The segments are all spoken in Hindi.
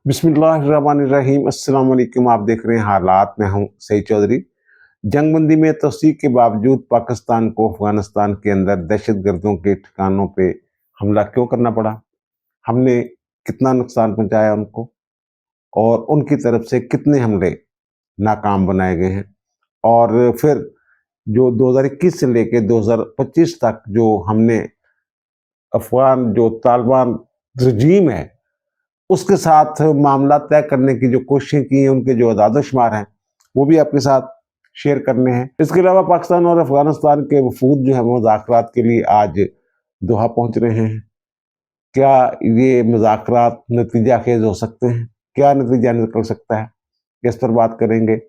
बिस्मिल्लाहिर्रहमानिर्रहीम। अस्सलाम वालेकुम। आप देख रहे हैं हालात। मैं हूं सईद चौधरी। जंगबंदी में तोसीक के बावजूद पाकिस्तान को अफगानिस्तान के अंदर दहशतगर्दों के ठिकानों पे हमला क्यों करना पड़ा? हमने कितना नुकसान पहुंचाया उनको और उनकी तरफ से कितने हमले नाकाम बनाए गए हैं? और फिर जो 2021 से लेके 2025 तक जो हमने अफगान जो तालिबान रजीम है उसके साथ मामला तय करने की जो कोशिशें की हैं, उनके जो अदाद-ओ-शुमार हैं, वो भी आपके साथ शेयर करने हैं। इसके अलावा पाकिस्तान और अफ़गानिस्तान के वफ़ूद जो हैं वो मुज़ाकरात के लिए आज दोहा पहुँच रहे हैं। क्या ये मुज़ाकरात नतीजा-खेज़ हो सकते हैं? क्या नतीजा निकल सकता है? इस पर बात करेंगे।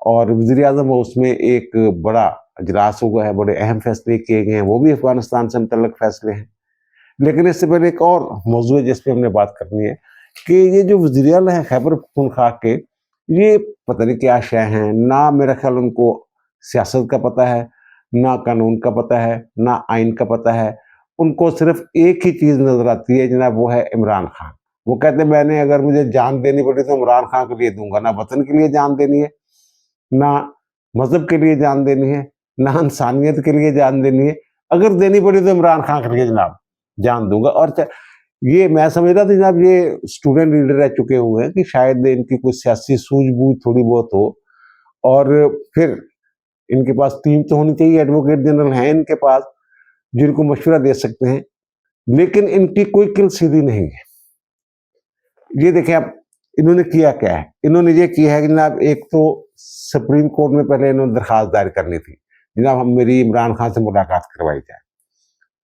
और वज़ीर-ए-आज़म उसमें एक बड़ा इजलास हुआ है, बड़े अहम फैसले किए गए हैं, वो भी अफ़गानिस्तान से मुतल्लिक़ फैसले हैं। लेकिन इससे पहले एक और मौज़ू है जिस पे हमने बात करनी है कि ये जो वज़ीर आला हैं खैबर पख्तूनख्वा के, ये पता नहीं क्या शय हैं। ना मेरा ख़्याल उनको सियासत का पता है, ना कानून का पता है, ना आइन का पता है। उनको सिर्फ़ एक ही चीज़ नज़र आती है जनाब, वो है इमरान खान। वो कहते हैं मैंने अगर मुझे जान देनी पड़ी तो इमरान खान के लिए दूँगा। ना वतन के लिए जान देनी है, ना मज़हब के लिए जान देनी है, ना इंसानियत के लिए जान देनी है। अगर देनी पड़ी तो इमरान खान के लिए जनाब जान दूँगा। और ये मैं समझ रहा था जनाब ये स्टूडेंट लीडर रह चुके हुए हैं कि शायद इनकी कोई सियासी सूझबूझ थोड़ी बहुत हो और फिर इनके पास टीम तो होनी चाहिए। एडवोकेट जनरल हैं इनके पास जिनको मशवरा दे सकते हैं, लेकिन इनकी कोई किल सीधी नहीं है। ये देखें आप, इन्होंने किया क्या है? इन्होंने ये किया है कि जनाब एक तो सुप्रीम कोर्ट में पहले इन्होंने दरखास्त दायर करनी थी, जनाब हम मेरी इमरान खान से मुलाकात करवाई जाए।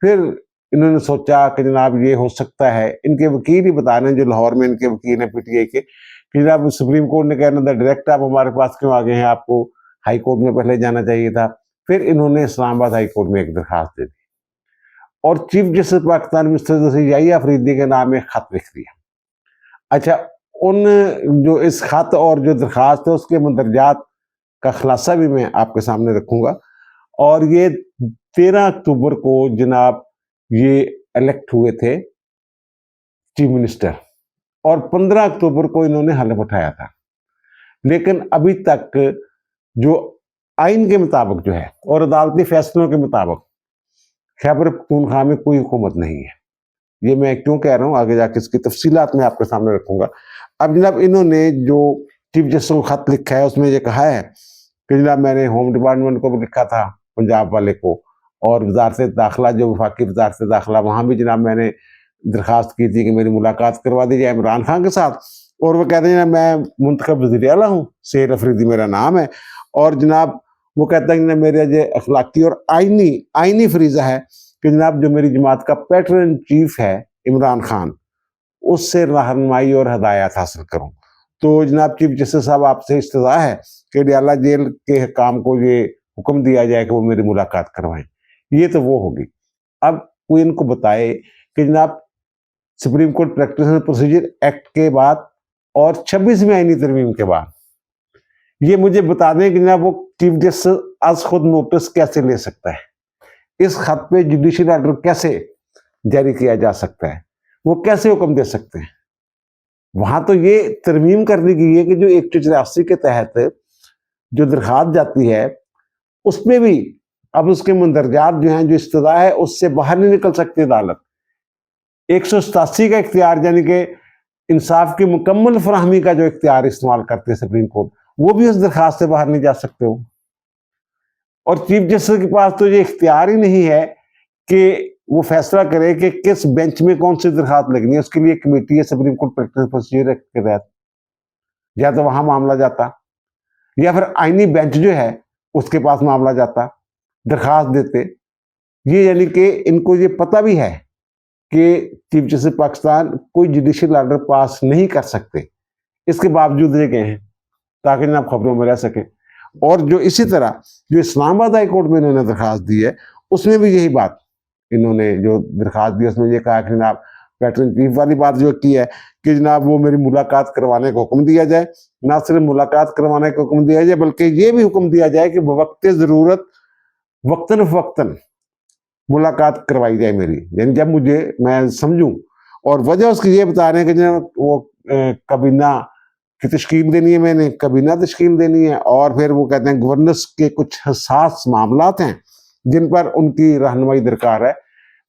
फिर इन्होंने सोचा कि जनाब ये हो सकता है, इनके वकील ही बता रहे हैं जो लाहौर में इनके वकील हैं पीटीआई के, कि जनाब सुप्रीम कोर्ट ने कहना था डायरेक्ट आप हमारे पास क्यों आ गए हैं, आपको हाई कोर्ट में पहले जाना चाहिए था। फिर इन्होंने इस्लामाबाद हाई कोर्ट में एक दरखास्त दे दी और chief justice Pakistan mister Yahya Afridi के नाम एक खत लिख दिया। अच्छा, उन जो इस खत और जो दरखास्त है उसके मंदरजात का खुलासा भी मैं आपके सामने रखूंगा। और ये 13 अक्टूबर को जनाब ये इलेक्ट हुए थे चीफ मिनिस्टर और 15 अक्टूबर को इन्होंने हलफ उठाया था। लेकिन अभी तक जो आइन के मुताबिक जो है और अदालती फैसलों के मुताबिक खैबर पख्तूनख्वा में कोई हुकूमत नहीं है। ये मैं क्यों कह रहा हूँ, आगे जाके इसकी तफसीलात मैं आपके सामने रखूंगा। अब जनाब इन्होंने जो चीफ जस्टिस को खत लिखा है उसमें ये कहा है कि जनाब मैंने होम डिपार्टमेंट को भी लिखा था, पंजाब वाले को, और वजारत दाखिला जो वफाकी वजारत दाखिला, वहाँ भी जनाब मैंने दरखास्त की थी कि मेरी मुलाकात करवा दी जाए इमरान खान के साथ। और वो कहते हैं मैं मुंतखब वज़ीर आला हूँ, सैयद अफरीदी मेरा नाम है। और जनाब वो कहता है कि मेरा जो अखलाकी और आइनी फरीज़ा है कि जनाब जो मेरी जमात का पैटर्न चीफ है इमरान खान, उससे रहनुमाई और हदायत हासिल करूँ। तो जनाब चीफ जस्टिस साहब आपसे इस्तज़ा है कि डयाला जेल के हकाम को ये हुक्म दिया जाए कि वो मेरी मुलाकात करवाएं। ये तो वो होगी। अब कोई इनको बताए कि जनाब supreme court practice and procedure act के बाद और 26वीं आईनी तरमीम के बाद ये मुझे बता दें कि जनाब वो चीफ जस्टिस आज खुद नोटिस कैसे ले सकता है, इस खत पे जुडिशियल ऑर्डर कैसे जारी किया जा सकता है, वो कैसे हुक्म दे सकते हैं। वहां तो ये तरमीम कर दी गई है कि जो 184 के तहत जो दरखास्त जाती है उसमें भी अब उसके मंदरजात जो हैं, जो इस्तदा है उससे बाहर नहीं निकल सकती अदालत। 187 का इख्तियार यानी कि इंसाफ की मुकम्मल फराहमी का जो इख्तियार इस्तेमाल करती है सुप्रीम कोर्ट, वो भी उस दरखास्त से बाहर नहीं जा सकते हो। और चीफ जस्टिस के पास तो ये इख्तियार ही नहीं है कि वो फैसला करे कि किस बेंच में कौन सी दरखास्त लगनी है। उसके लिए कमेटी है supreme court practice procedure act के तहत, या तो वहां मामला जाता या फिर आईनी बेंच जो है उसके पास मामला जाता, दरखास्त देते। ये यानी कि इनको ये पता भी है कि चीफ जस्टिस पाकिस्तान कोई जुडिशियल ऑर्डर पास नहीं कर सकते, इसके बावजूद ये गए हैं ताकि आप खबरों में रह सके। और जो इसी तरह जो इस्लामाबाद हाई कोर्ट में इन्होंने दरखास्त दी है उसमें भी यही बात इन्होंने जो दरखास्त दी उसमें ये कहा कि जनाब पैटर्न चीफ वाली बात जो की है कि जनाब वो मेरी मुलाकात करवाने का हुक्म दिया जाए। ना सिर्फ मुलाकात करवाने का हुक्म दिया जाए बल्कि ये भी हुक्म दिया जाए कि बवक्त ज़रूरत वक्तन फ़वक्तन मुलाकात करवाई जाए मेरी, यानी जब मुझे मैं समझूं। और वजह उसकी ये बता रहे हैं कि जनाब वो काबीना की तश्कील देनी है, मैंने काबीना तश्कील देनी है, और फिर वो कहते हैं गवर्नेंस के कुछ हसास मामलात हैं जिन पर उनकी रहनुमाई दरकार है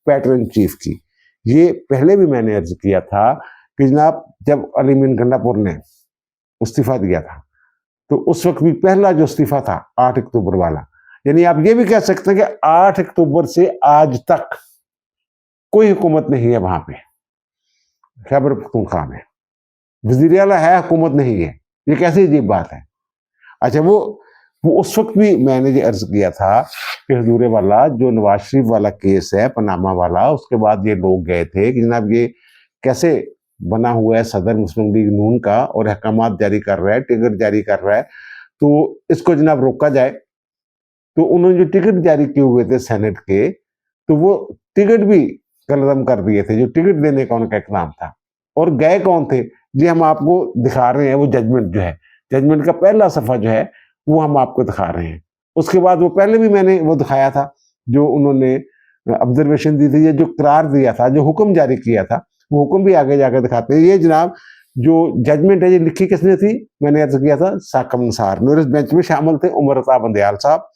पैटर्न चीफ की। ये पहले भी मैंने अर्ज किया था कि जनाब जब अली मीन गंडापुर ने इस्तीफा दिया था तो उस वक्त भी पहला जो इस्तीफा था 8 अक्टूबर वाला, यानी आप ये भी कह सकते हैं कि 8 अक्टूबर से आज तक कोई हुकूमत नहीं है वहां पे खैबर पख्तूनख्वा में, वज़ीर आला है हुकूमत नहीं है, ये कैसी अजीब बात है। अच्छा वो उस वक्त भी मैंने ये अर्ज किया था कि हुजूर वाला जो नवाज शरीफ वाला केस है पनामा वाला, उसके बाद ये लोग गए थे कि जनाब ये कैसे बना हुआ है सदर मुस्लिम लीग नून का और अहकामात जारी कर रहा है, टिकट जारी कर रहा है, तो इसको जनाब रोका जाए। तो उन्होंने जो टिकट जारी किए हुए थे सेनेट के, तो वो टिकट भी कलदम कर दिए थे, जो टिकट देने का उनका इकराम था। और गए कौन थे जी, हम आपको दिखा रहे हैं, वो जजमेंट जो है, जजमेंट का पहला सफा जो है वो हम आपको दिखा रहे हैं। उसके बाद वो पहले भी मैंने वो दिखाया था जो उन्होंने ऑब्जर्वेशन दी थी, ये जो करार दिया था, जो हुक्म जारी किया था, वो हुक्म भी आगे जाकर दिखाते हैं। ये जनाब जो जजमेंट है ये लिखी किसने थी, मैंने अर्ज किया था साकम निसार ने, और इस बेंच में शामिल थे उमर अता बंदयाल साहब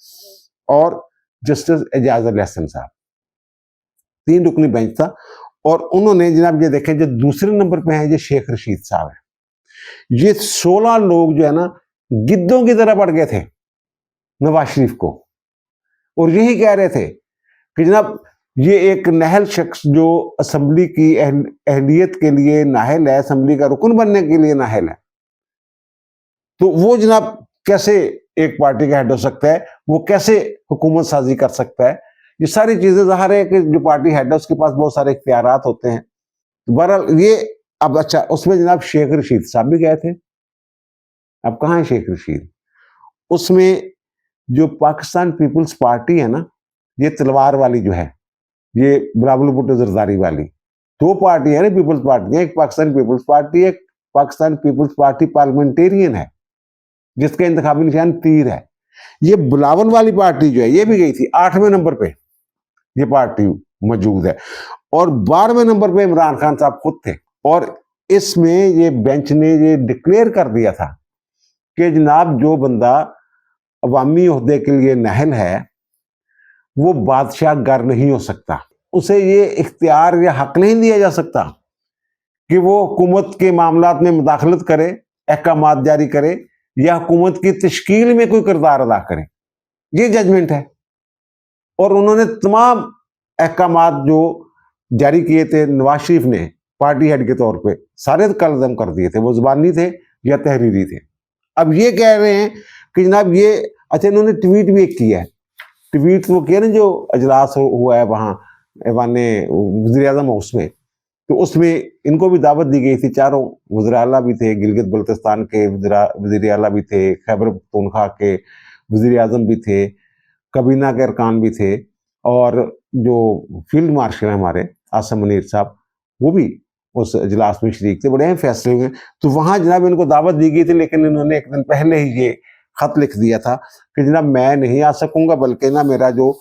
और जस्टिस एजाज अल हसन साहब, 3 रुकनी बेंच था। और उन्होंने जनाब ये देखें जो दूसरे नंबर पे हैं ये शेख रशीद साहब है। ये 16 लोग जो है ना गिद्धों की तरह बढ़ गए थे नवाज शरीफ को, और यही कह रहे थे कि जनाब ये एक नाहल शख्स जो असेंबली की अहलियत के लिए नाहल है, असेंबली का रुकन बनने के लिए नाहल है, तो वो जनाब कैसे एक पार्टी का हेड हो सकता है, वो कैसे हुकूमत साजी कर सकता है। ये सारी चीजें ज़ाहिर है कि जो पार्टी हेड है उसके पास बहुत सारे इख्तियारात होते हैं। बहरहाल ये अब अच्छा उसमें जनाब शेख रशीद साहब भी गए थे। अब कहाँ है शेख रशीद? उसमें जो पाकिस्तान पीपल्स पार्टी है ना, ये तलवार वाली जो है, ये बिलावल भुट्टो जरदारी वाली, 2 पार्टी है ना पीपल्स पार्टी, एक पाकिस्तान पीपल्स पार्टी, एक पाकिस्तान पीपल्स पार्टी पार्लियामेंटेरियन है जिसका इंतखाबी निशान तीर है। ये बिलावल वाली पार्टी जो है ये भी गई थी 8वें नंबर पे, ये पार्टी मौजूद है, और 12वें नंबर पे इमरान खान साहब खुद थे। और इसमें ये बेंच ने ये डिक्लेयर कर दिया था कि जनाब जो बंदा अवामी ओहदे के लिए नाहल है वो बादशाह गर नहीं हो सकता, उसे ये इख्तियार या हक नहीं दिया जा सकता कि वो हुकूमत के मामलात में मुदाखलत करे, अहकामात जारी करे या हुकूमत की तश्कील में कोई किरदार अदा करे। ये जजमेंट है। और उन्होंने तमाम अहकामात जो जारी किए थे नवाज शरीफ ने पार्टी हेड के तौर पे, सारे कलदम कर दिए थे, वो जुबानी थे या तहरीरी थे। अब ये कह रहे हैं कि जनाब ये अच्छा, इन्होंने ट्वीट भी एक किया है, ट्वीट वो किया ना जो अजलास हुआ है वहाँ ऐवाने वज़ीर आज़म हाउस में, तो उसमें इनको भी दावत दी गई थी, चारों वज़ीर आला भी थे, गिलगित बल्तिस्तान के वज़ीर आला भी थे, खैबर पख्तूनख्वा के वज़ीर आज़म भी थे, काबीना के अरकान भी थे, और जो फील्ड मार्शल हैं हमारे आसम मुनीर साहब, वो भी उस इजलास में शरीक थे, बड़े अहम फैसले हुए। तो वहाँ जनाब इनको दावत दी गई थी, लेकिन इन्होंने एक दिन पहले ही ये खत लिख दिया था कि जनाब मैं नहीं आ सकूंगा, बल्कि ना मेरा जो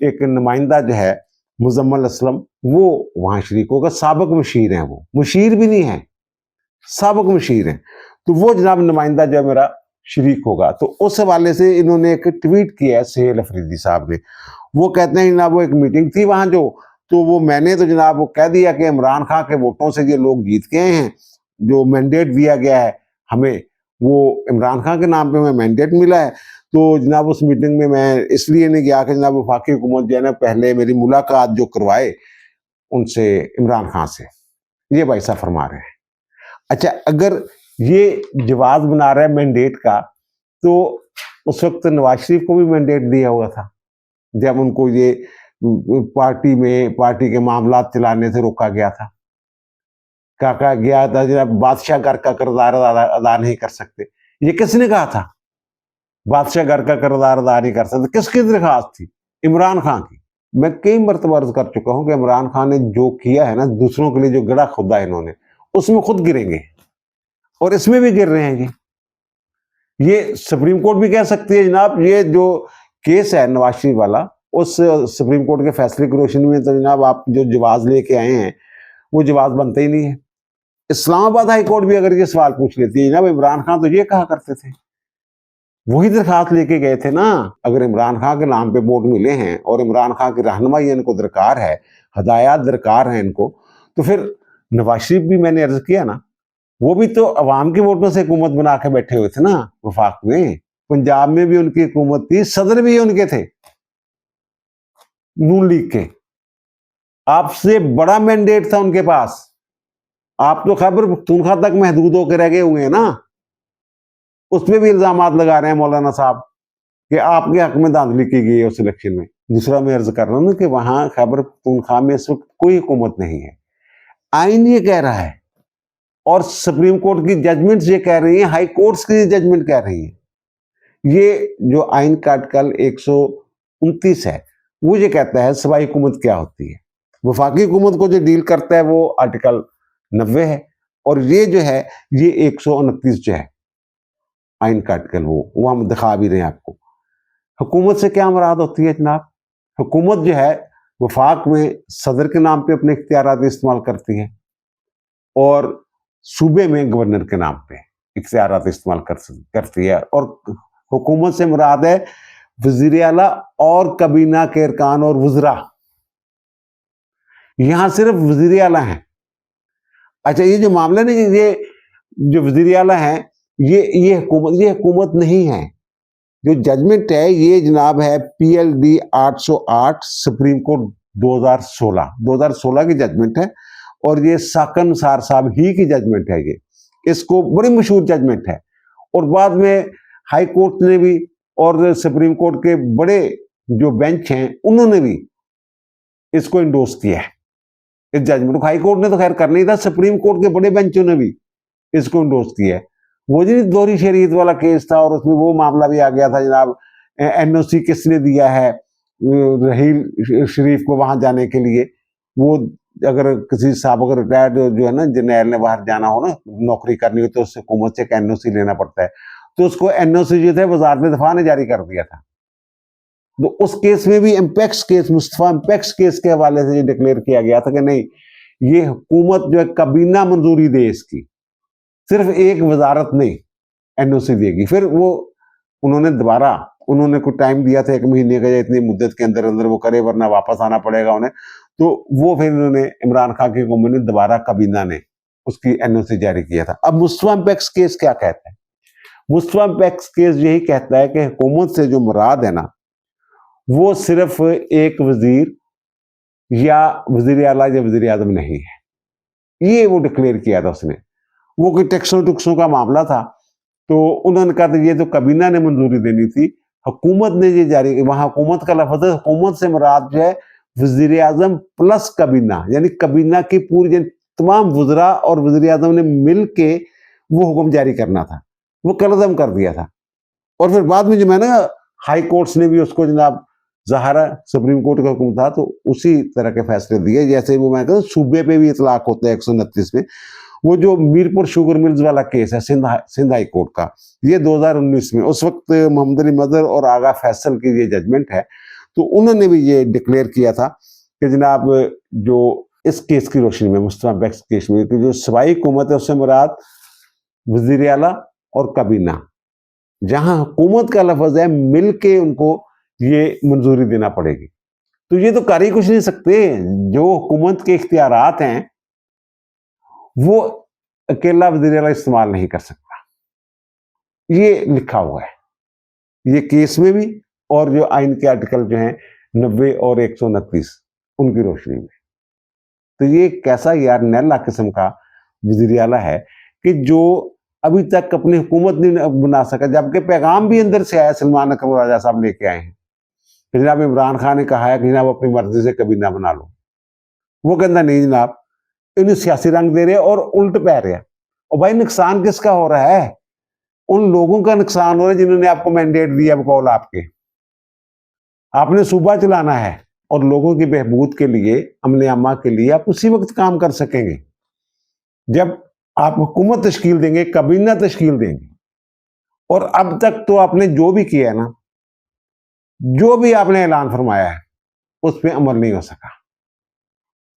एक नुमाइंदा जो है मुजम्मल असलम वो वहाँ शरीक होगा। साबिक मुशीर हैं, वो मुशीर भी नहीं है, साबिक मुशीर हैं, तो वो जनाब नुमाइंदा जो है मेरा शरीक होगा। तो उस हवाले से इन्होंने एक ट्वीट किया है सुहेल अफरीदी साहब ने, वो कहते हैं जनाब वो एक मीटिंग थी वहाँ जो, तो वो मैंने तो जनाब वो कह दिया कि इमरान खान के वोटों से ये लोग जीत के आए हैं, जो मैंडेट दिया गया है हमें वो इमरान खान के नाम पे हमें मैंडेट मिला है। तो जनाब उस मीटिंग में मैं इसलिए नहीं गया कि जनाब वफाकी हुकूमत जो है ना पहले मेरी मुलाकात जो करवाए उनसे इमरान खान से, ये भाई साहब फरमा रहे हैं। अच्छा अगर ये जवाब बना रहा है मैंडेट का, तो उस वक्त नवाज शरीफ को भी मैंडेट दिया हुआ था जब उनको ये पार्टी में पार्टी के मामला चलाने से रोका गया था, कहा गया था जब बादशाह घर का किरदार अदा नहीं कर सकते। ये किसने कहा था बादशाह घर का किरदार अदा नहीं कर सकते? किसकी दरखास्त थी? इमरान खान की। मैं कई मरतबा अर्ज कर चुका हूं कि इमरान खान ने जो किया है ना, दूसरों के लिए जो गड़ा खुदा है इन्होंने, उसमें खुद गिरेंगे, और इसमें भी गिर रहे हैं। ये सुप्रीम कोर्ट भी कह सकती है जनाब ये जो केस है नवाज शरीफ वाला, उस सुप्रीम कोर्ट के फैसले की रोशनी में तो जनाब आप जो जवाब लेके आए हैं वो जवाब बनते ही नहीं है। इस्लामाबाद हाई कोर्ट भी अगर ये सवाल पूछ लेती है ना, इमरान खान तो ये कहा करते थे, वही दरखास्त लेके गए थे ना। अगर इमरान खान के नाम पे वोट मिले हैं और इमरान खान की रहनुमाई इनको दरकार है, हदायत दरकार है इनको, तो फिर नवाज शरीफ भी, मैंने अर्ज किया ना, वो भी तो अवाम के वोटों से हुकूमत बना के बैठे हुए थे ना वफाक में। पंजाब में भी उनकी हुकूमत थी, सदर भी उनके थे नून लीग के, आपसे बड़ा मैंडेट था उनके पास। आप तो खैबर पख्तूनख्वा तक महदूद होकर रह गए हुए हैं ना। उसमें भी इल्जाम लगा रहे हैं मौलाना साहब कि आपके हक में धांधली की गई है उस इलेक्शन में। दूसरा मैं अर्ज कर रहा हूं कि वहां खैबर पख्तूनख्वा में इस वक्त कोई हुकूमत नहीं है, आईन ये कह रहा है, और सुप्रीम कोर्ट की जजमेंट ये कह रही है, हाई कोर्ट्स की जजमेंट कह रही है। ये जो आइन का आर्टिकल 129 है वो ये कहता है सूबाई हुकूमत क्या होती है। वफाकी हुकूमत को जो डील करता है वो आर्टिकल 90 है, और ये जो है ये 129 जो है आइन का आर्टिकल, वो हम दिखा भी रहे हैं आपको। हुकूमत से क्या मुराद होती है जनाब? हुकूमत जो है वफाक में सदर के नाम पे अपने इख्तियारात इस्तेमाल करती है, और सूबे में गवर्नर के नाम पे इख्तियारात इस्तेमाल करती है। और हुकूमत से मुराद है वजीर आला और कबीना के अरकान और वज़रा। यहां सिर्फ वजीर आला है। अच्छा, ये जो मामला नहीं, ये जो वजीर आला है ये हुकूमत नहीं है। जो जजमेंट है ये जनाब है PLD 808 सुप्रीम कोर्ट 2016 की जजमेंट है, और ये साकन सार साहब ही की जजमेंट है। ये इसको बड़ी मशहूर जजमेंट है, और बाद में हाई कोर्ट ने भी और सुप्रीम कोर्ट के बड़े जो बेंच हैं उन्होंने भी इसको इंडोर्स किया है, इस जजमेंट को। हाई कोर्ट ने तो खैर कर नहीं था, सुप्रीम कोर्ट के बड़े बेंचों ने भी इसको इंडोर्स किया है। वो जी दोहरी शरीयत वाला केस था, और उसमें वो मामला भी आ गया था जनाब, NOC किसने दिया है रहील शरीफ को वहां जाने के लिए। वो अगर किसी साहब अगर रिटायर्ड जो है ना जर्नैल ने बाहर जाना हो ना, नौकरी करनी हो, तो उससे हुकूमत से एक NOC लेना पड़ता है। तो उसको NOC जो थे वजारत दफा ने जारी कर दिया था। तो उस केस में भी Impex case, Mustafa Impex case के हवाले से डिक्लेयर किया गया था कि नहीं, ये हुकूमत जो है कबीना मंजूरी दे इसकी, सिर्फ एक वजारत नहीं NOC देगी। फिर वो उन्होंने कुछ टाइम दिया था 1 महीने का, या इतनी मुद्दत के अंदर अंदर वो करे, वरना वापस आना पड़ेगा उन्हें। तो वो फिर उन्होंने इमरान खान की हुकूमत ने दोबारा कबीना ने उसकी NOC जारी किया था। अब मुस्तफा इम्पैक्स केस क्या कहता है? मुस्तफा इम्पैक्स केस यही कहता है कि हुकूमत से जो मुराद है ना, वो सिर्फ एक वजीर या वजीर आला या वजीर आजम नहीं है। ये वो डिक्लेयर किया था उसने। वो कोई टैक्सों टुक्सों का मामला था, तो उन्होंने कहा था ये तो कबीना ने मंजूरी देनी थी, हुकूमत ने ये जारी, वहां हुकूमत का लफ्ज है, हुकूमत से मुराद जो है वजीर आजम प्लस कबीना, यानी कबीना की पूरी तमाम वज़रा और वजीर आजम ने मिल के वो हुक्म जारी करना था। वो कलअदम कर दिया था, और फिर बाद में जो मैंने हाई कोर्ट्स ने भी उसको जनाब, ज़ाहिर सुप्रीम कोर्ट का हुक्म था तो उसी तरह के फैसले दिए। जैसे वो मैं कहता हूँ सूबे पे भी इतलाक होता है 129 में। वो जो मीरपुर शुगर मिल्स वाला केस है सिंध हाई कोर्ट का, ये 2019 में, उस वक्त मोहम्मद अली मदर और आगा फैसल की ये जजमेंट है, तो उन्होंने भी ये डिक्लेयर किया था कि जनाब जो इस केस की रोशनी में, मुस्तफा इम्पैक्स केस में, कि जो सूबाई हुकूमत है उससे मुराद वजीर आला और कबीना, जहां हुकूमत का लफ्ज है मिल के उनको ये मंजूरी देना पड़ेगी। तो ये तो कर ही कुछ नहीं सकते। जो हुकूमत के इख्तियारात हैं वो अकेला वजीर आला इस्तेमाल नहीं कर सकता, ये लिखा हुआ है ये केस में भी, और जो आइन के आर्टिकल जो हैं 90 और 129 उनकी रोशनी में। तो ये कैसा यार नैला किस्म का वजीर आला है कि जो अभी तक अपनी हुकूमत नहीं बना सका, जबकि पैगाम भी अंदर से आया, सलमान अकबर राजा साहब लेके आए हैं कि जनाब इमरान खान ने कहा है कि जनाब अपनी मर्जी से कबीना बना लो। वो कहता नहीं जनाब, इन्हें सियासी रंग दे रहे और उल्ट पै रहे हैं। और भाई नुकसान किसका हो रहा है? उन लोगों का नुकसान हो रहा है जिन्होंने आपको मैंडेट दिया बकौल आपके। आपने सूबा चलाना है, और लोगों की बहबूद के लिए, अमन अम्मा के लिए आप उसी वक्त काम कर सकेंगे जब आप हुकूमत तश्कील देंगे, कबीना तश्कील देंगे। और अब तक तो आपने जो भी किया है ना, जो भी आपने ऐलान फरमाया है, उस पर अमल नहीं हो सका।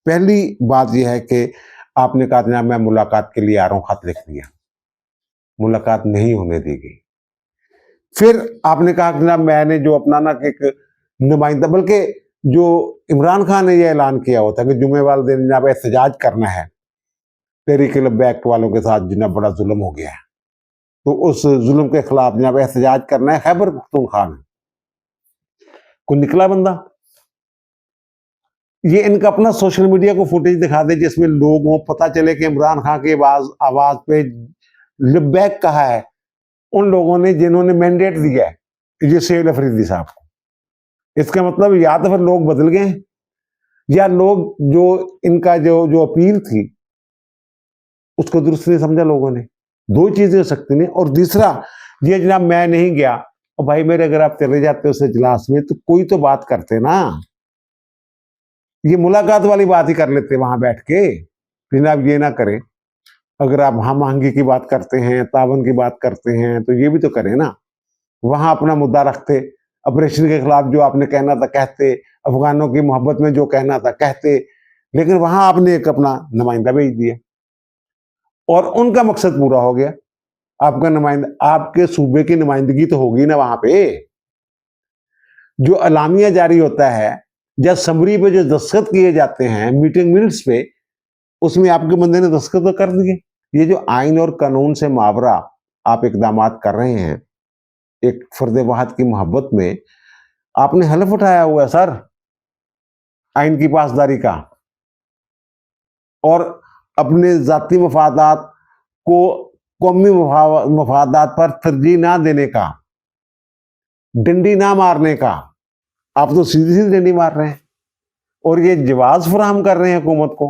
पहली बात यह है कि आपने कहा जनाब मैं मुलाकात के लिए आ रहा हूं, खत लिख दिया, मुलाकात नहीं होने दी गई। फिर आपने कहा जनाब मैंने जो अपना ना एक नुमाइंदा, बल्कि जो इमरान खान ने यह ऐलान किया होता कि जुमे वाले दिन जनाब एहतजाज करना है, तहरीक लब्बैक वालों के साथ जनाब बड़ा जुल्म हो गया है, तो उस जुल्म के खिलाफ जनाब एहतजाज करना है खैबर पख्तूनख्वा में। कोई निकला बंदा, ये इनका अपना सोशल मीडिया को फुटेज दिखा दे जिसमें लोगों पता चले कि इमरान खान की आवाज पे लब्बैक कहा है उन लोगों ने जिन्होंने मैंडेट दिया है ये सैयद अफरीदी साहब को। इसका मतलब या तो फिर लोग बदल गए या लोग जो इनका जो जो अपील थी उसको दुरुस्त नहीं समझा लोगों ने। दो चीजें हो सकती नहीं। और दूसरा ये जनाब मैं नहीं गया, और भाई मेरे अगर आप चले जाते उस इजलास में तो कोई तो बात करते ना, ये मुलाकात वाली बात ही कर लेते वहां बैठ के। जनाब ये ना करें, अगर आप हम आहंगी की बात करते हैं, तावन की बात करते हैं तो ये भी तो करें ना। वहां अपना मुद्दा रखते, ऑपरेशन के खिलाफ जो आपने कहना था कहते, अफगानों की मोहब्बत में जो कहना था कहते, लेकिन वहां आपने एक अपना नुमाइंदा भेज दिया और उनका मकसद पूरा हो गया। आपका नुमाइंदा, आपके सूबे की नुमाइंदगी तो होगी ना वहां पे। जो अलामिया जारी होता है या समरी पे जो दस्तखत किए जाते हैं मीटिंग मिनट्स पे, उसमें आपके बंदे ने दस्तखत तो कर दिए। ये जो आइन और कानून से मावरा आप इकदाम कर रहे हैं एक फर्द वाहद की मोहब्बत में, आपने हलफ उठाया हुआ है सर आइन की पासदारी का, और अपने जाती मफादात को कौमी मफादात पर तरजीह ना देने का, डंडी ना मारने का। आप तो सीधी सीधी डंडी मार रहे हैं और ये जवाब फराहम कर रहे हैं हुकूमत को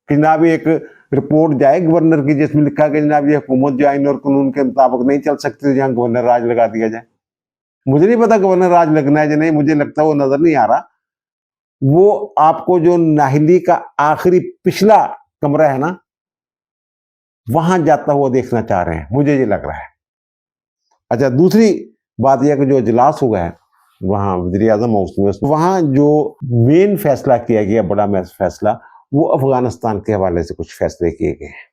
कि जनाब एक रिपोर्ट जाए गवर्नर की जिसमें लिखा कि जनाब ये हुकूमत जो आइन और कानून के मुताबिक नहीं चल सकती, जहां गवर्नर राज लगा दिया जाए। मुझे नहीं पता गवर्नर राज लगना है या नहीं, मुझे लगता है वो नजर नहीं आ रहा। वो आपको जो नाहिली का आखिरी पिछला कमरा है ना वहां जाता हुआ देखना चाह रहे हैं, मुझे ये लग रहा है। अच्छा, दूसरी बात यह कि जो इजलास हुआ है वहां वज़ीर आज़म हाउस में, वहां जो मेन फैसला किया गया, बड़ा फैसला, वो अफगानिस्तान के हवाले से कुछ फैसले किए गए हैं।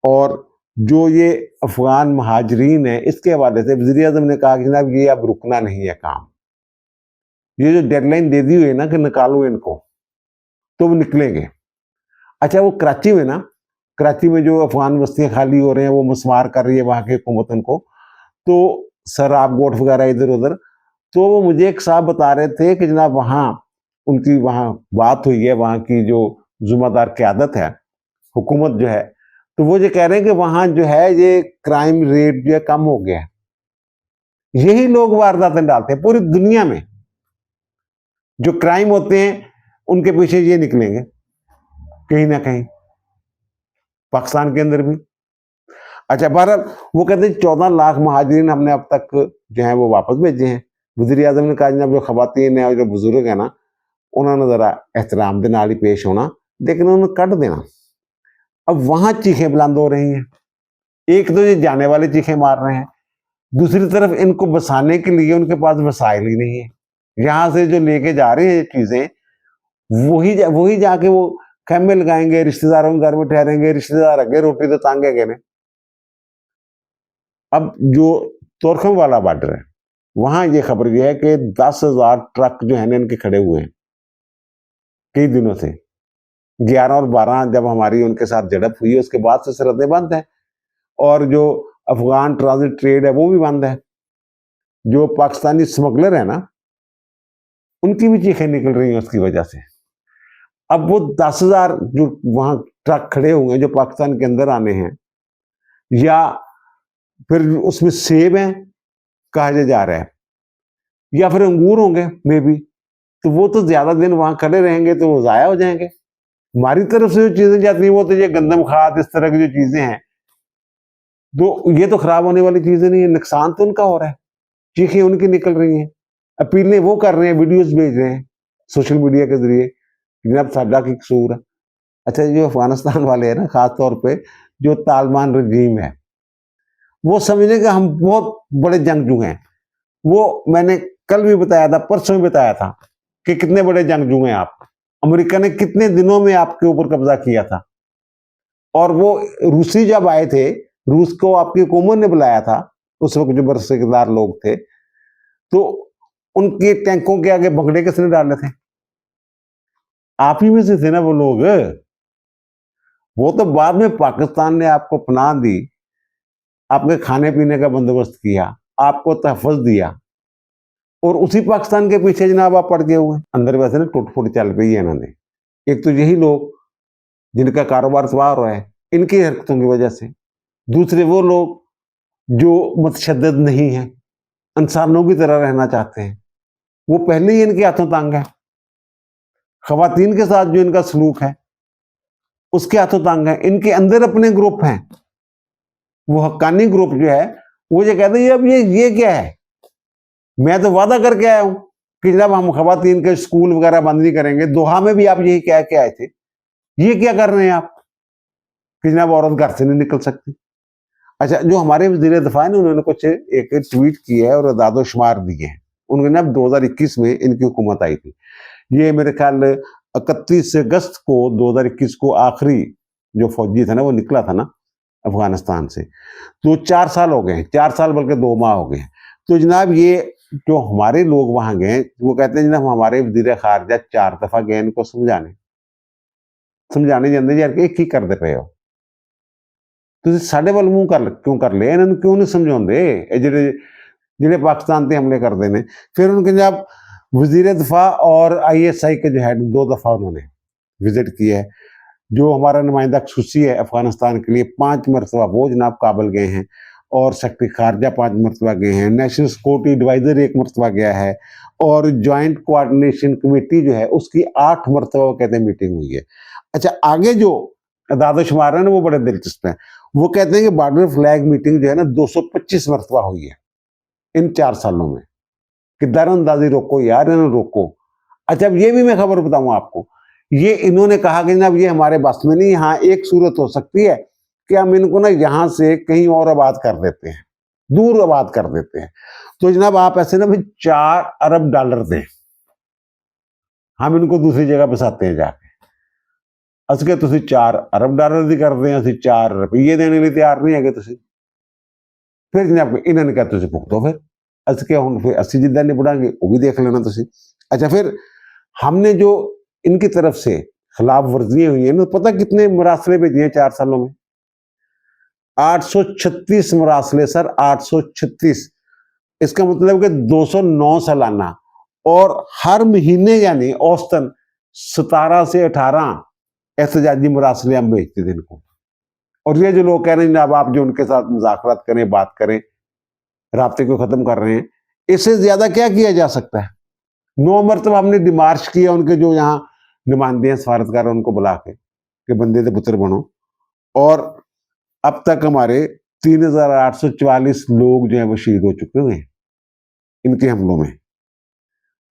और जो ये अफगान महाजरीन है इसके हवाले से वज़ीर आज़म ने कहा कि जनाब ये अब रुकना नहीं है काम। ये जो डेडलाइन दे दी हुई है ना कि निकालो इनको, तो वो निकलेंगे। अच्छा, वो कराची में ना, कराची में जो अफगान बस्तियां खाली हो रहे हैं, वो मसमार कर रही है वहां की हुकूमत उनको, तो शराब गोट वगैरह इधर उधर, तो वो मुझे एक साहब बता रहे थे कि जनाब वहां उनकी वहां बात हुई है, वहां की जो जुम्मेदार क़यादत है, हुकूमत जो है, तो वो ये कह रहे हैं कि वहां जो है ये क्राइम रेट जो है कम हो गया है। यही लोग वारदातें डालते हैं पूरी दुनिया में, जो क्राइम होते हैं उनके पीछे ये निकलेंगे कहीं ना कहीं, पाकिस्तान के अंदर भी। अच्छा, बहरहाल वो कहते हैं 14 लाख महाजरीन हमने अब तक जो है वो वापस भेजे हैं। वज़ीर आज़म ने कहा जनाब जो खवातीन है और जो बुजुर्ग है ना, उन्होंने जरा एहतराम के नाल ही पेश होना, लेकिन उन्होंने कट देना। अब वहां चीखें बुलंद हो रही हैं, एक तो ये जाने वाले चीखें मार रहे हैं, दूसरी तरफ इनको बसाने के लिए उनके पास वसाइल ही नहीं है। यहां से जो लेके जा रहे हैं ये चीजें, वही जाके वो खेमे लगाएंगे, रिश्तेदारों के घर में ठहरेंगे, रिश्तेदार अगे रोटी तो तांगेंगे ने। अब जो तोरखम वाला बॉर्डर है वहां ये खबर यह है कि 10,000 ट्रक जो है ना इनके खड़े हुए हैं कई दिनों से। 11 और 12 जब हमारी उनके साथ झड़प हुई है उसके बाद से सरहदें बंद है, और जो अफगान ट्रांजिट ट्रेड है वो भी बंद है। जो पाकिस्तानी स्मगलर है ना उनकी भी चीखें निकल रही हैं उसकी वजह से। अब वो 10,000 जो वहां ट्रक खड़े हुए हैं जो पाकिस्तान के अंदर आने हैं, या फिर उसमें सेब हैं कहा जा रहा है, या फिर अंगूर होंगे मे बी, तो वो तो ज्यादा दिन वहां खड़े रहेंगे तो वो जाया हो जाएंगे। हमारी तरफ से जो चीजें जाती हैं वो तो ये गंदम खाद इस तरह की जो चीजें हैं, तो ये तो खराब होने वाली चीजें नहीं है, नुकसान तो उनका हो रहा है, चीखें उनकी निकल रही हैं, अपीलें वो कर रहे हैं, वीडियोस भेज रहे हैं सोशल मीडिया के जरिए, जनाब साडा की कसूर है। अच्छा, जो अफगानिस्तान वाले हैं ना, खास तौर पे जो तालिबान रजीम है, वो समझने कि हम बहुत बड़े जंगजू हैं। वो मैंने कल भी बताया था, परसों भी बताया था कि कितने बड़े जंगजू हैं आप, अमेरिका ने कितने दिनों में आपके ऊपर कब्जा किया था, और वो रूसी जब आए थे, रूस को आपकी हुकूमत ने बुलाया था, उस वक्त जो बरसेदार लोग थे, तो उनके टैंकों के आगे भंगड़े किसने डाले थे? आप ही में से थे ना वो लोग। वो तो बाद में पाकिस्तान ने आपको पनाह दी, आपके खाने पीने का बंदोबस्त किया, आपको तहफ़्फ़ुज़ दिया, और उसी पाकिस्तान के पीछे जनाब आप पड़ गए हुए। अंदर वैसे ना टूट-फूट चल रही है इन्होंने। एक तो यही लोग जिनका कारोबार तबाह हो रहा है इनकी हरकतों की वजह से। दूसरे वो लोग जो मुतशद्दिद नहीं हैं, इंसानों की तरह रहना चाहते हैं, वो पहले ही इनके हाथों तंग है। ख़वातीन के साथ जो इनका सलूक है उसके हाथों तंग है। इनके अंदर अपने ग्रुप हैं, वो हक्कानी ग्रुप जो है वो ये कहते हैं अब ये क्या है? मैं तो वादा करके आया हूं कि जनाब हम ख़वातीन के स्कूल वगैरह बंद नहीं करेंगे। दोहा में भी आप यही कह के आए थे। ये क्या कर रहे हैं आप कि जनाब औरत घर से नहीं निकल सकती? अच्छा, जो हमारे वज़ीर दिफ़ा है ना, उन्होंने कुछ एक ट्वीट किया है और अदाद-ओ-शुमार दिए हैं। उन्होंने अब 2021 में इनकी हुकूमत आई थी। ये मेरे ख्याल 31 अगस्त को 2021 को आखिरी जो फौजी था ना वो निकला था ना अफगानिस्तान से, तो 4 साल हो गए हैं, 4 साल बल्कि 2 माह हो गए हैं। तो जनाब ये जो हमारे लोग वहाँ गए वो कहते हैं जनाब हमारे वज़ीर ख़ारिजा 4 दफ़ा गए इनको समझाने ਜਾਂਦੇ यार कि ਕੀ ਕਰਦੇ ਪਏ ਹੋ? ਤੁਸੀਂ ਸਾਡੇ ਵੱਲ ਮੂੰਹ ਕਿਉਂ ਕਰ ਲਿਆ? ਇਹਨਾਂ ਨੂੰ ਕਿਉਂ ਨਹੀਂ ਸਮਝਾਉਂਦੇ? ਇਹ ਜਿਹੜੇ पाकिस्तान पे हमले करते हैं। फिर उनके जब वज़ीर दिफा और ISI के जो हेड 2 दफ़ा उन्होंने विजिट किया है। जो हमारा नुमाइंदा खसूसी है अफगानिस्तान के लिए 5 मरतबा वो जनाब काबुल गए हैं, और सेक्रेटरी खारजा 5 मरतबा गए हैं, नेशनल सिक्योरिटी एडवाइज़र 1 मरतबा गया है, और जॉइंट कोऑर्डिनेशन कमेटी जो है उसकी 8 मरतबा वो कहते हैं मीटिंग हुई है। अच्छा, आगे जो अदाद-ओ-शुमार है ना वो बड़े दिलचस्प हैं। वो कहते हैं कि बॉर्डर फ्लैग मीटिंग जो है ना 225 मरतबा हुई है इन 4 सालों में, कि दरअंदाजी रोको यार, इन्हें रोको। अच्छा, अब ये भी मैं खबर बताऊं आपको, ये इन्होंने कहा कि जनाब ये हमारे बस में नहीं, हाँ एक सूरत हो सकती है कि हम इनको ना यहाँ से कहीं और आबाद कर देते हैं, दूर आबाद कर देते हैं। तो जनाब आप ऐसे ना भाई 4 अरब डॉलर दें, हम इनको दूसरी जगह बसाते हैं जाके। ਅਸੀਂ ਕਿ ਤੁਸੀਂ 4 अरब डॉलर ਦੀ ਕਰਦੇ ਆ, ਅਸੀਂ 4 ਰੁਪਏ ਦੇਣ ਲਈ ਤਿਆਰ ਨਹੀਂ ਹੈਗੇ ਤੁਸੀਂ। फिर जनाब इन्होंने कहा तुझे भुगतो फिर। ਅਸੀਂ ਕਿ ਹੁਣ फिर ਅਸੀਂ जिद्दां निपटांगे वो भी देख लेना तुसी। अच्छा, फिर हमने जो इनकी तरफ से खिलाफ वर्जियां हुई हैं ना, पता कितने मरासले भेजे हैं 4 सालों में? 836 मरासले सर, 836। इसका मतलब कि 209 सालाना, और हर महीने यानी औसतन 17 से 18 एहतजाजी मरासले हम भेजते थे इनको। और ये जो लोग कह रहे हैं जनाब आप जो उनके साथ मुज़ाकरात करें, बात करें, राब्ते को ख़त्म कर रहे हैं, इससे ज़्यादा क्या किया जा सकता है? 9 मरतबा हमने डिमार्च किया, उनके जो यहाँ नुमाइंदे हैं, सफारतकार, उनको बुला के कि बंदे दे पुत्र बनो। और अब तक हमारे 3844 लोग जो हैं वो शहीद हो चुके हुए हैं इनके हमलों में,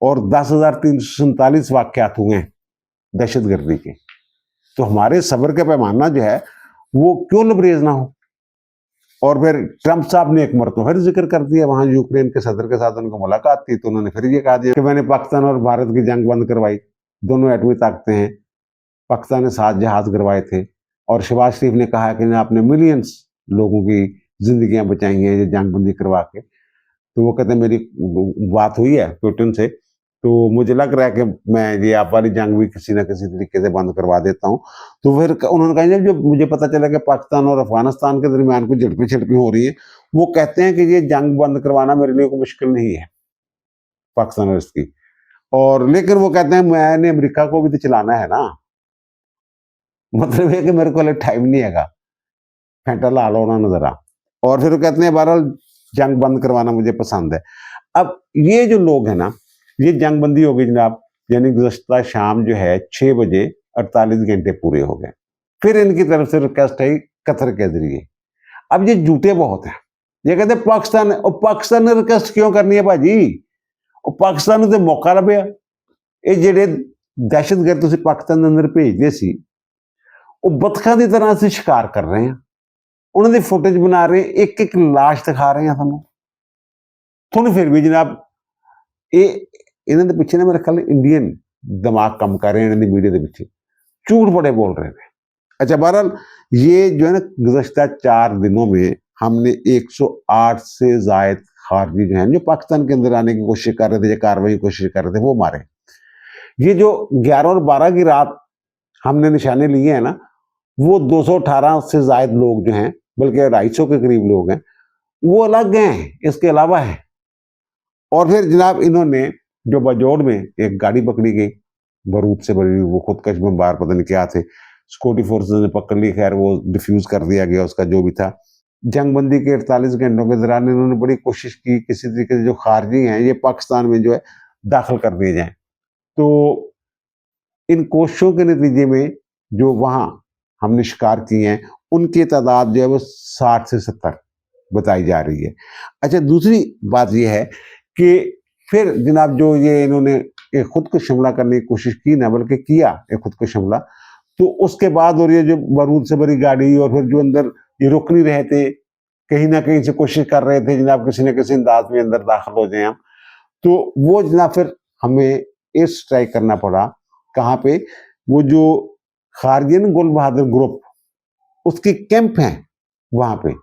और 10,347 वाक़यात हुए हैं दहशतगर्दी के। तो हमारे सब्र का पैमाना जो है वो क्यों लबरेज ना हो? और फिर ट्रंप साहब ने एक मरतबा फिर जिक्र कर दिया, वहां यूक्रेन के सदर के साथ उनको मुलाकात थी, तो उन्होंने फिर ये कहा दिया कि मैंने पाकिस्तान और भारत की जंग बंद करवाई। दोनों एटमी ताकतें हैं, पाकिस्तान ने 7 जहाज गिरवाए थे, और शहबाज शरीफ ने कहा कि आपने मिलियंस लोगों की जिंदगियां बचाई हैं ये जंग बंदी करवा के। तो वो कहते हैं मेरी बात हुई है पुतिन से, तो मुझे लग रहा है कि मैं ये आप वाली जंग भी किसी ना किसी तरीके से बंद करवा देता हूँ। तो फिर उन्होंने कहा जब मुझे पता चला कि पाकिस्तान और अफगानिस्तान के दरमियान कुछ झड़पें हो रही हैं, वो कहते हैं कि ये जंग बंद करवाना मेरे लिए कोई मुश्किल नहीं है पाकिस्तान और इसकी। और लेकिन वो कहते हैं मैंने अमेरिका को भी तो चलाना है ना, मतलब है कि मेरे को टाइम नहीं हैगा, फेंटा ला लो ना जरा। और फिर वो कहते हैं बहरहाल जंग बंद करवाना मुझे पसंद है। अब ये जो लोग हैं ना, ये जंग बंदी हो गई जनाब, यानी गुज़श्ता शाम जो है 6 बजे 48 घंटे पूरे हो गए। फिर इनकी तरफ से रिक्वेस्ट आई कतर के जरिए। अब ये झूठे बहुत हैं, ये कहते पाकिस्तान, और पाकिस्तान ने रिक्वेस्ट क्यों करनी है भाजी? और पाकिस्तान ने तो मौका लभ्या, ये ਜਿਹੜੇ दहशतगर्द ਤੁਸੀਂ पाकिस्तान ਦੇ ਅੰਦਰ ਭੇਜਦੇ ਸੀ, ਉਹ ਬਤਖਾਂ ਦੀ ਤਰ੍ਹਾਂ ਅਸੀਂ ਸ਼ਿਕਾਰ ਕਰ ਰਹੇ ਹਾਂ, ਉਹਨਾਂ ਦੀ ਫੁਟੇਜ ਬਣਾ ਰਹੇ, ਇੱਕ ਇੱਕ ਲਾਸ਼ ਦਿਖਾ ਰਹੇ ਹਾਂ ਤੁਹਾਨੂੰ ਫਿਰ ਵੀ ਜਨਾਬ ਇਹ ਇਹਨਾਂ ਦੇ ਪਿੱਛੇ ਨਾ ਮੇਰੇ ਖਿਆਲ ਇੰਡੀਅਨ ਦਿਮਾਗ ਕੰਮ ਕਰ ਰਹੇ ਇਹਨਾਂ ਦੀ ਮੀਡੀਆ ਦੇ ਪਿੱਛੇ, ਝੂਠ ਬੜੇ ਬੋਲ ਰਹੇ ਨੇ। अच्छा, बहरहाल ये जो है ना, गुज़श्ता 4 दिनों में हमने 108 से ज़ायद खारजी जो हैं, जो पाकिस्तान के अंदर आने की कोशिश कर रहे थे या कार्रवाई की कोशिश कर रहे थे, वो मारे। ये जो 11 और 12 की रात हमने निशाने लिए हैं ना, वो 218 से ज़ायद लोग जो हैं, बल्कि 250 के करीब लोग हैं, वो अलग हैं, इसके अलावा हैं। और फिर जनाब इन्होंने जो बाजौड़ में एक गाड़ी पकड़ी गई, बारूद से भरी हुई, वो खुदकश बमबार पता नहीं क्या थे, सिक्योरिटी फोर्सेस ने पकड़ ली, खैर वो डिफ्यूज कर दिया गया उसका जो भी था। जंगबंदी के 48 घंटों के दौरान इन्होंने बड़ी कोशिश की किसी तरीके से जो खारजी हैं ये पाकिस्तान में जो है दाखिल कर दिए जाएं। तो इन कोशिशों के नतीजे में जो वहाँ हमने शिकार किए हैं उनकी तादाद जो है वो 60 से 70 बताई जा रही है। अच्छा, दूसरी बात ये है कि फिर जनाब जो ये इन्होंने एक खुदकुश हमला करने की कोशिश की ना, बल्कि किया एक खुदकुश हमला, तो उसके बाद और ये जो बारूद से भरी गाड़ी और फिर जो अंदर ये रुक नहीं रहे थे, कहीं ना कहीं से कोशिश कर रहे थे जनाब किसी न किसी अंदाज में अंदर दाखिल हो जाए हम, तो वो जनाब फिर हमें एयर स्ट्राइक करना पड़ा। कहाँ पे? वो जो खारजियन गुल बहादुर ग्रुप उसकी कैंप है वहां पे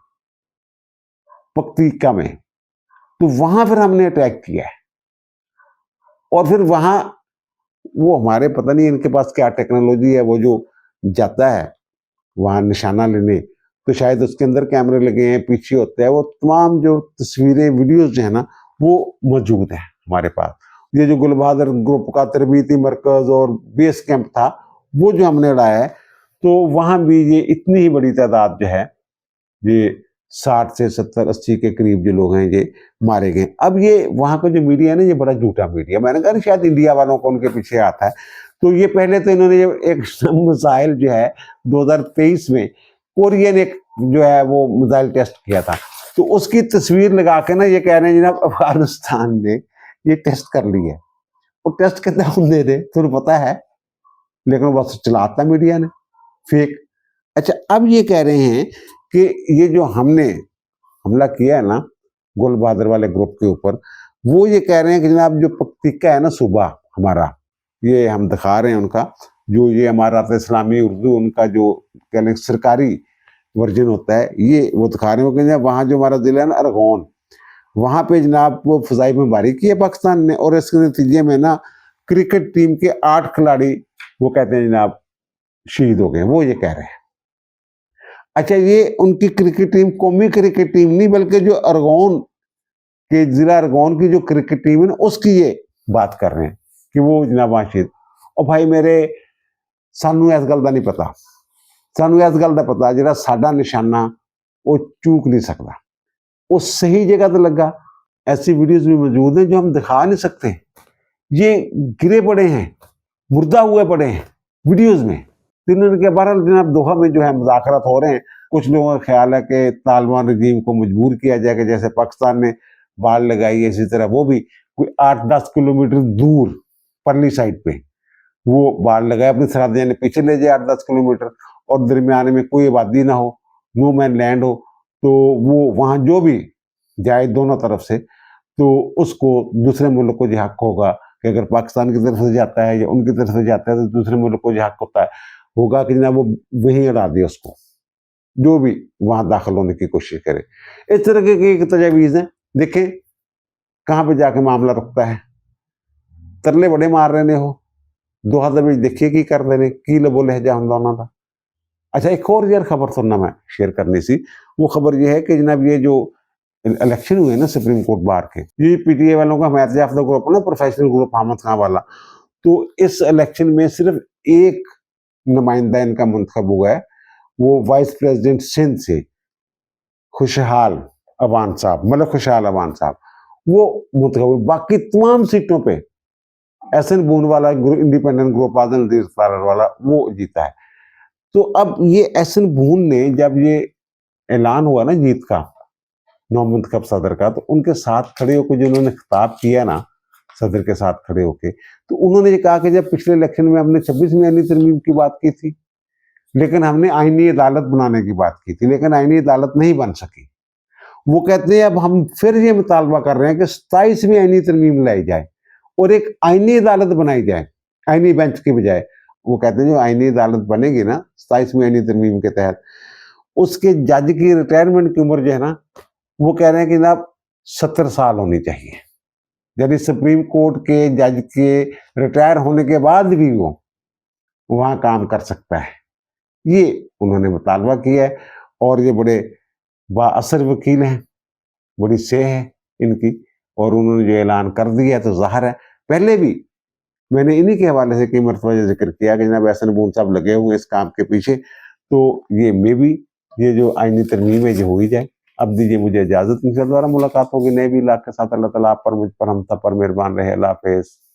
पक्तिका में, तो वहां फिर हमने अटैक किया है। और फिर वहां वो हमारे पता नहीं इनके पास क्या टेक्नोलॉजी है, वो जो जाता है वहां निशाना लेने, तो शायद उसके अंदर कैमरे लगे हैं, पीछे होता है, वो तमाम जो तस्वीरें वीडियोस जो है ना वो मौजूद है हमारे पास। ये जो गुल बहादुर ग्रुप का तरबीती मरकज और बेस कैंप था वो जो हमने उड़ाया है, तो वहां भी ये इतनी ही बड़ी तादाद जो है, ये 60 से 70-80 के करीब जो लोग हैं ये मारे गए। अब ये वहां का जो मीडिया है ना, ये बड़ा झूठा मीडिया, मैंने कहा शायद इंडिया वालों को उनके पीछे आता है। तो ये पहले तो इन्होंने एक मिसाइल जो है 2023 में कोरियन एक जो है वो मिसाइल टेस्ट किया था, तो उसकी तस्वीर लगा के ना ये कह रहे हैं जनाब अफगानिस्तान ने ये टेस्ट कर ली है। वो टेस्ट कितना होने दे तुम्हें पता है, लेकिन बस चलाता मीडिया ने फेक। अच्छा, अब ये कह रहे हैं कि ये जो हमने हमला किया है ना गुल बहादुर वाले ग्रुप के ऊपर, वो ये कह रहे हैं कि जनाब जो पक्तिका है ना सूबा हमारा, ये हम दिखा रहे हैं उनका जो ये हमारा इस्लामी उर्दू उनका जो कह लें सरकारी वर्जन होता है, ये वो दिखा रहे हो कि जनाब वहाँ जो हमारा जिला है ना अरगोन, वहाँ पे जनाब वो फजाई बमबारी की है पाकिस्तान ने, और इसके नतीजे में ना क्रिकेट टीम के 8 खिलाड़ी वो कहते हैं जनाब शहीद हो गए, वो ये कह रहे हैं। अच्छा, ये उनकी क्रिकेट टीम कौमी क्रिकेट टीम नहीं, बल्कि जो अरगोन के जिला अरगोन की जो क्रिकेट टीम है ना उसकी ये बात कर रहे हैं कि वो जनाब वहां शहीद। और भाई मेरे सानू इस गल का नहीं पता, सानू इस गल का पता जो साडा निशाना वो चूक नहीं सकता, वो सही जगह तो लगा। ऐसी वीडियोज भी मौजूद हैं जो हम दिखा नहीं सकते, ये गिरे पड़े हैं, मुर्दा हुए पड़े हैं वीडियोज में। तीनों के बहरहाल जनाब दोहा में जो है मुज़ाकरात हो रहे हैं। कुछ लोगों का ख्याल है कि तालिबान रजीम को मजबूर किया जाएगा, जैसे पाकिस्तान ने बाढ़ लगाई है इसी तरह वो भी कोई 8-10 किलोमीटर दूर परली साइड पे वो बाढ़ लगाए, अपनी सरहद यानी पीछे ले जाए 8-10 किलोमीटर, और दरमियान में कोई आबादी ना हो, नो मैन लैंड हो, तो वो वहाँ जो भी जाए दोनों तरफ से, तो उसको दूसरे मुल्क को जो हक होगा कि अगर पाकिस्तान की तरफ से जाता है या उनकी तरफ से जाता है तो दूसरे मुल्क को जो हक होता है होगा कि जनाब वो वहीं उड़ा दे उसको, जो भी वहां दाखिल होने की कोशिश करे। इस तरह की एक तजावीज़ है। देखें कहाँ पे जाके मामला रुकता है। तरले बड़े मार रहे ने हो, दोहा दबी देखिए की कर देने की लबो लहजा हम दोनों का। अच्छा, एक और यार खबर सुनना मैं शेयर करनी सी, वो खबर ये है कि जनाब ये जो इलेक्शन हुए ना सुप्रीम कोर्ट बार के, ये पीटीए वालों का हमायत याफ्ता ग्रुप ना, प्रोफेशनल ग्रुप अहमद खां वाला, तो इस इलेक्शन में सिर्फ एक नुमाइंदा इनका मुंतखब हुआ है, वो वाइस प्रेसिडेंट सिंध से खुशहाल अवान साहब, मतलब खुशहाल अवान साहब वो मुंतखब हुए। बाकी तमाम सीटों पे एहसन बून वाला इंडिपेंडेंट ग्रुप आजम नदीर वाला वो जीता है। तो अब ये एहसन बून ने जब ये ऐलान हुआ ना जीत का नौ मुंतखब सदर का, तो उनके साथ खड़े होकर जो उन्होंने खिताब किया ना सदर के साथ खड़े होके, तो उन्होंने ये कहा कि जब पिछले इलेक्शन में हमने 26 में आईनी तरमीम की बात की थी, लेकिन हमने आईनी अदालत बनाने की बात की थी, लेकिन आईनी अदालत नहीं बन सकी। वो कहते हैं अब हम फिर ये मुतालबा कर रहे हैं कि 27 में आईनी तरमीम लाई जाए और एक आईनी अदालत बनाई जाए आईनी बेंच के बजाय, वो कहते हैं जो आईनी अदालत बनेगी ना 27वीं आईनी तरमीम के तहत, उसके जज की रिटायरमेंट की उम्र जो है ना, वो कह रहे हैं कि जनाब 70 साल होनी चाहिए। यानी सुप्रीम कोर्ट के जज के रिटायर होने के बाद भी वो वहाँ काम कर सकता है। ये उन्होंने मुतालबा किया है और ये बड़े बाअसर वकील हैं, बड़ी सेह है इनकी, और उन्होंने जो ऐलान कर दिया तो ज़ाहिर है, पहले भी मैंने इन्हीं के हवाले से कई मरतबा ये ज़िक्र किया कि जनाब एहसन बून साहब लगे हुए हैं इस काम के पीछे, तो ये मे बी ये जो आईनी तरमीम है ये हो ही जाए। अब दीजिए मुझे इजाज़त, इंशाअल्लाह दोबारा मुलाकात होगी नए भी इलाके के साथ। अल्लाह ताला आप पर, मुझ पर, हम सब पर मेहरबान रहे। अल्लाह हाफ़िज़।